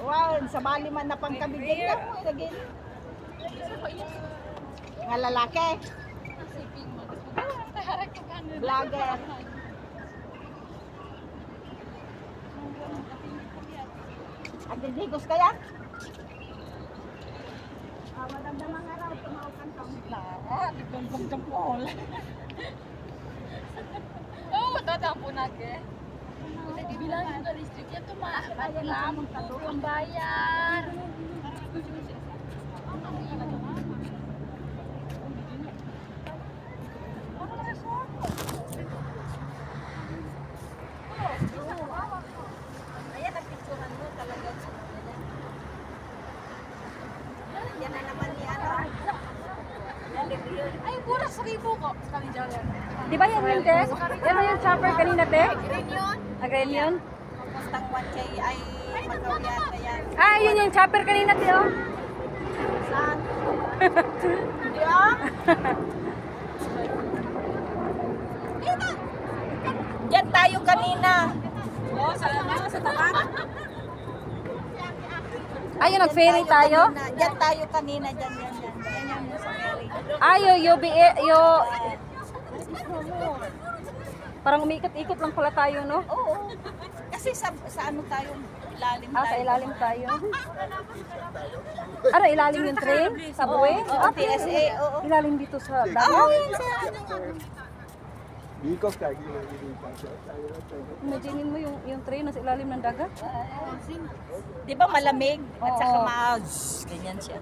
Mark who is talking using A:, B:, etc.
A: Wow, sa bali man na pangkabigyan ka mo. Lagi. Nga lalaki. Vlogger. At digos kaya? Maganda mga raw, tumaukan ka. Digong-digong-digong.
B: Oh, tatampo natin. Bilang yung listrik yan, tumapat lang. Ang bayan.
A: Ayan, nagpicturan mo talaga. Yan na naman ni ano.
B: Ay, buras sa ribo ko. Sa kami dyan.
C: Di ba yan yun, te? Yan na yung chopper kanina, te?
A: Green yun.
C: Agreen yun?
A: Pustang watchay ay magawyan na yan.
C: Ah, yun yung chopper kanina, te, oh.
A: Saan? Hindi ah. Diyan tayo kanina.
B: Oh, sa tapat.
C: Ay, yung nag-ferry tayo?
A: Diyan tayo kanina. Diyan. Yan yung sa ferry.
C: Ay, parang umiikot-ikot lang pala tayo, no?
A: Oo. Kasi sa ano tayo, ilalim
C: Ah,
A: tayo.
C: sa ilalim tayo. Ano, ilalim yung train? Subway?
A: Oo, TSA, oo.
C: Ilalim dito sa
A: Oo,
C: dagat?
A: yun sa ano.
C: Imaginin mo yung train nasa ilalim ng dagat?
A: Di ba malamig? At saka
C: Oo.
A: ganyan siya.